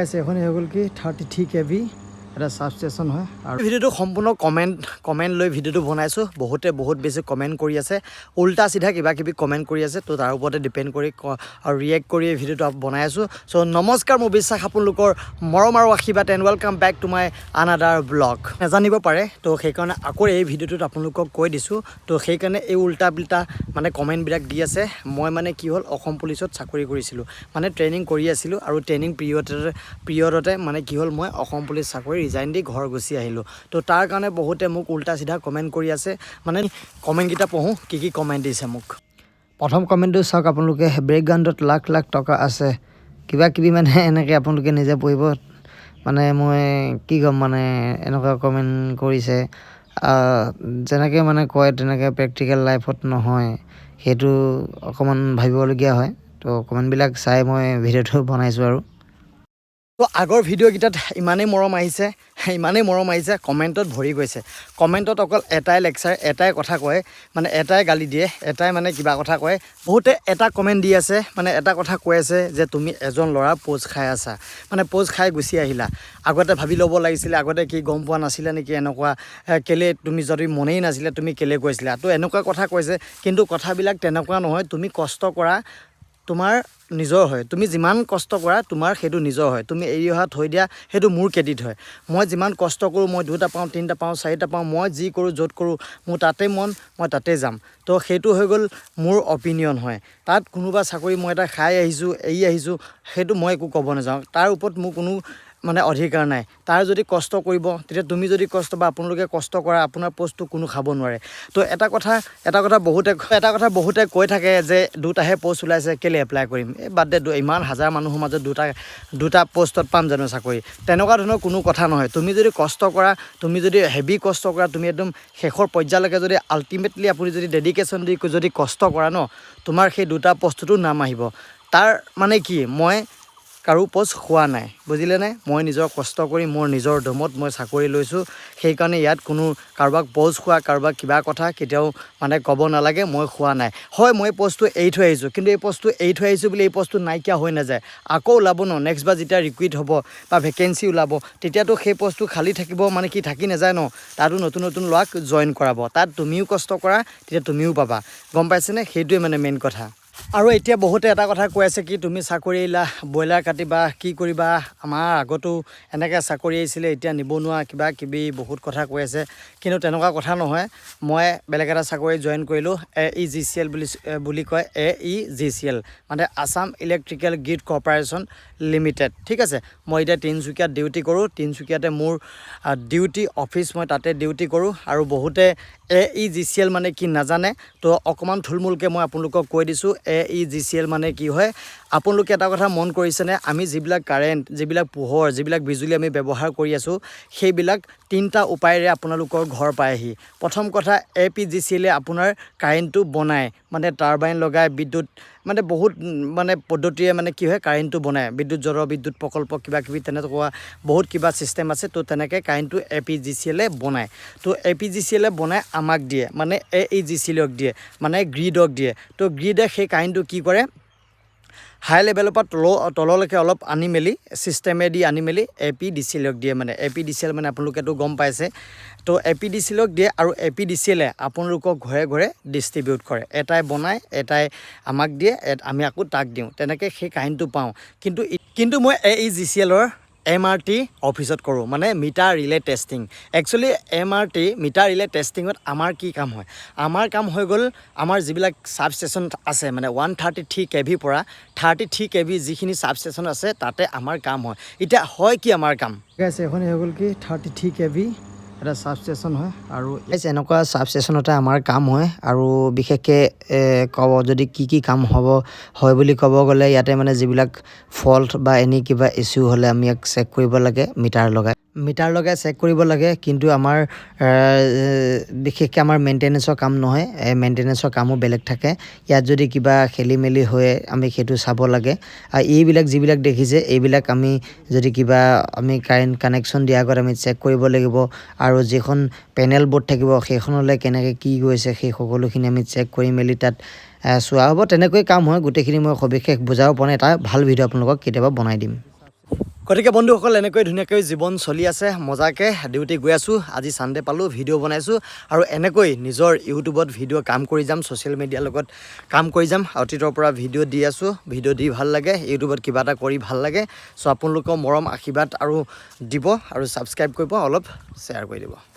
আছে এখন হৈ গ'ল কি 33 kV এটা সাবষ্টেচন হয় আৰু ভিডিওটো সম্পূৰ্ণ কমেন্ট লৈ ভিডিওটো বনাইছো বহুত বেছি কমেন্ট কৰি আছে উল্টা সিধা কিবা কিবি কমেন্ট কৰি আছে তো তাৰ ওপৰতে ডিপেন্ড কৰি আৰু ৰিয়েক্ট কৰি ভিডিওটো বনাই আছো সো নমস্কাৰ মোৰ বিশ্বাস আপোনালোকৰ মৰম আৰু আশীৰ্বাদ and welcome back to my another blog জানিব পাৰে তো সেইকাৰণে আকৌ এই ভিডিওটোত আপোনালোকক কৈ দিছো তো সেইকাৰণে এই উল্টা বিল্টা মানে কমেন্ট বিলাক দি আছে মই মানে কি হ'ল অসম পুলিচত চাকৰি কৰিছিলো মানে ট্ৰেইনিং কৰি আছিলো আৰু ট্ৰেইনিং পিৰিয়ডতে মানে কি হ'ল মই অসম পুলিচ চাকৰি ৰিজাইন দি ঘৰ গুচি আহিলো তো তাৰ কাৰণে বহুতে মোক উল্টা সিধা কমেন্ট কৰি আছে মানে কমেন্ট কিটা পঢ়ো কি কমেন্ট দিছে মোক প্ৰথম কমেন্টটো চাওক আপোনালোকে ব্ৰেকগ্ৰাউণ্ডত লাখ টকা আছে কিবা কিবি মানে এনেকৈ আপোনালোকে নিজে পঢ়িব মানে মই কি কম মানে এনেকুৱা কমেন্ট কৰিছে যেনেকৈ মানে কয় তেনেকৈ প্ৰেক্টিকেল লাইফত নহয় সেইটো অকমান ভাবিবলগীয়া হয় তো কমেন্টবিলাক চাই মই ভিডিওটো বনাইছো আৰু তো আগৰ ভিডিও কিটাত ইমানেই মৰম আহিছে কমেন্টত ভৰি গৈছে কমেন্টত অকল এটাই লেকচাৰ এটাই কথা কয় মানে এটাই গালি দিয়ে এটাই মানে কিবা কথা কয় বহুতে এটা কমেন্ট দি আছে মানে এটা কথা কৈ আছে যে তুমি এজন ল'ৰা পোজ খাই আছা মানে পোজ খাই গুচি আহিলা আগতে ভাবি ল'ব লাগিছিল আগতে কি গম পোৱা নাছিলা নেকি এনেকুৱা কেলে তুমি যদি মনেই নাছিলে তুমি কেলে কৈছিলা তো এনেকুৱা কথা কৈছে কিন্তু কথাবিলাক তেনেকুৱা নহয় তুমি কষ্ট কৰা তোমাৰ নিজৰ হয় তুমি যিমান কষ্ট কৰা তোমাৰ হেতু নিজৰ হয় তুমি এৰি অহা থৈ দিয়া হেতু মোৰ ক্ৰেডিট হয় মই যিমান কষ্ট কৰো মই 2টা পাওঁ 3টা পাওঁ 4টা পাওঁ মই যি কৰো যত কৰো মোৰ তাতে মন মই তাতে যাম তো হেতু হৈ গ'ল মোৰ অপিনিয়ন হয় তাত কোনোবা চাকৰি মই এটা খাই আহিছো এৰি আহিছো হেতু মই একো ক'ব নাযাওঁ তাৰ ওপৰত মোৰ কোনো মানে অধিকাৰ নাই তাৰ যদি কষ্ট কৰিব তেতিয়া তুমি যদি কষ্ট বা আপোনালোকে কষ্ট কৰা আপোনাৰ পোষ্টটো কোনো খাব নোৱাৰে তো এটা কথা বহুতে কৈ থাকে যে দুটাহে পোষ্ট ওলাইছে কেলে এপ্লাই কৰিম এই বাদ দে ইমান হাজাৰ মানুহৰ মাজত দুটা পোষ্টত পাম জানো চাকৰি তেনেকুৱা ধৰণৰ কোনো কথা নহয় তুমি যদি কষ্ট কৰা তুমি যদি হেভি কষ্ট কৰা তুমি একদম শেষৰ পৰ্যায়লৈকে যদি আল্টিমেটলি আপুনি যদি ডেডিকেশ্যন দি যদি কষ্ট কৰা ন তোমাৰ সেই দুটা পোষ্টটো নাম আহিব তাৰ মানে কি মই কাৰো পোষ্ট খোৱা নাই বুজিলে নে মই নিজৰ কষ্ট কৰি মোৰ নিজৰ দমত মই চাকৰি লৈছো সেই কাৰণে ইয়াত কোনো কাৰোবাক পোষ্ট খোৱা কাৰোবাক কিবা কথা কেতিয়াও মানে ক'ব নালাগে মই খোৱা নাই হয় মই পোষ্টটো এৰি থৈ আহিছো কিন্তু এই পোষ্টটো এৰি থৈ আহিছো বুলি এই পোষ্টটো নাইকিয়া হৈ নাযায় আকৌ ওলাব ন নেক্সট বাৰ যেতিয়া ৰিকুইট হ'ব বা ভেকেন্সি ওলাব তেতিয়াতো সেই পোষ্টটো খালী থাকিব মানে কি থাকি নাযায় ন তাতো নতুন ল'ৰাক জয়েন কৰাব তাত তুমিও কষ্ট কৰা তেতিয়া তুমিও পাবা গম পাইছেনে সেইটোৱে মানে মেইন কথা আৰু এতিয়া বহুতে এটা কথা কৈ আছে কি তুমি চাকৰি এৰিলা ব্ৰইলাৰ কাটিবা কি কৰিবা আমাৰ আগতো এনেকৈ চাকৰি আহিছিলে এতিয়া নিবনুৱা কিবা কিবি বহুত কথা কৈ আছে কিন্তু তেনেকুৱা কথা নহয় মই বেলেগ এটা চাকৰি জয়েন কৰিলোঁ AEGCL বুলি কয় AEGCL মানে Assam electrical grid corporation limited ঠিক আছে মই এতিয়া তিনচুকীয়াত ডিউটি কৰোঁ তিনচুকীয়াতে মোৰ ডিউটি অফিচ মই তাতে ডিউটি কৰোঁ আৰু বহুতে AEGCL মানে কি নাজানে তো অকমান থুলমূলকৈ মই আপোনালোকক কৈ দিছোঁ AEGCL মানে কি হয় আপোনালোকে এটা কথা মন কৰিছেনে আমি যিবিলাক কাৰেণ্ট যিবিলাক পোহৰ যিবিলাক বিজুলী আমি ব্যৱহাৰ কৰি আছোঁ সেইবিলাক 3টা উপায়েৰে আপোনালোকৰ ঘৰ পায়হি প্ৰথম কথা APGCL আপোনাৰ কাৰেণ্টটো বনায় মানে টাৰবাইন লগাই বিদ্যুৎ মানে বহুত মানে পদ্ধতিৰে মানে কি হয় কাৰেণ্টটো বনায় জল বিদ্যুৎ প্ৰকল্প কিবা কিবি তেনেকুৱা বহুত কিবা চিষ্টেম আছে তো তেনেকৈ কাৰেণ্টটো APGCL বনায় তো APGCL বনাই আমাক দিয়ে মানে AEGCLক দিয়ে মানে গ্ৰিডক দিয়ে তো গ্ৰিডে সেই কাৰেণ্টটো কি কৰে হাই লেভেলৰ পৰা তললৈকে অলপ আনি মেলি চিষ্টেমেদি আনি মেলি APDCLক দিয়ে মানে APDCL মানে আপোনালোকেতো গম পাইছে তো APDCLক দিয়ে আৰু APDCLে আপোনালোকক ঘৰে ডিষ্ট্ৰিবিউট কৰে এটাই বনায় এটাই আমাক দিয়ে আমি আকৌ তাক দিওঁ তেনেকৈ সেই কাৰেণ্টটো পাওঁ কিন্তু মই AEGCLৰ MRT অফিসত কৰোঁ মানে meter relay testing actually MRT meter relay টেষ্টিঙত আমাৰ কি কাম হয় আমাৰ কাম হৈ গ'ল আমাৰ যিবিলাক সাবষ্টেচন আছে মানে 133 kV পৰা 33 kV যিখিনি সাবষ্টেচন আছে তাতে আমাৰ কাম হয় এতিয়া হয় কি আমাৰ কাম গাইছ এখন হৈ গ'ল কি 33 kV এটা সাবষ্টেচন হয় আৰু এনেকুৱা সাবষ্টেচনতে আমাৰ কাম হয় আৰু বিশেষকৈ ক'ব যদি কি কাম হয় বুলি ক'ব গ'লে ইয়াতে মানে যিবিলাক ফল্ট বা এনি কিবা ইস্যু হ'লে আমি ইয়াক চেক কৰিব লাগে মিটাৰ লগাই চেক কৰিব লাগে কিন্তু আমাৰ বিশেষকৈ আমাৰ মেইনটেনেন্সৰ কাম নহয় মেইনটেনেন্সৰ কামো বেলেগ থাকে ইয়াত যদি কিবা খেলি মেলি হয় আমি সেইটো চাব লাগে আৰু এইবিলাক যিবিলাক দেখিছে এইবিলাক আমি যদি কিবা আমি কাৰেণ্ট কানেকশ্যন দিয়াৰ আগত আমি চেক কৰিব লাগিব আৰু যিখন পেনেল বোৰ্ড থাকিব সেইখনলৈ কেনেকৈ কি গৈছে সেই সকলোখিনি আমি চেক কৰি মেলি তাত চোৱা হ'ব তেনেকৈ কাম হয় গোটেইখিনি মই সবিশেষ বুজাব পৰা নাই এটা ভাল ভিডিঅ' আপোনালোকক কেতিয়াবা বনাই দিম গতিকে বন্ধুসকল এনেকৈ ধুনীয়াকৈ জীৱন চলি আছে মজাকৈ ডিউটি গৈ আছোঁ আজি ছানডে পালোঁ ভিডিঅ' বনাইছোঁ আৰু এনেকৈ নিজৰ ইউটিউবত ভিডিঅ' কাম কৰি যাম ছ'চিয়েল মিডিয়াৰ লগত কাম কৰি যাম অতীতৰ পৰা ভিডিঅ' দি আছোঁ ভিডিঅ' দি ভাল লাগে ইউটিউবত কিবা এটা কৰি ভাল লাগে চ' আপোনালোকৰ মৰম আশীৰ্বাদ আৰু দিব আৰু ছাবস্ক্ৰাইব কৰিব অলপ শ্বেয়াৰ কৰি দিব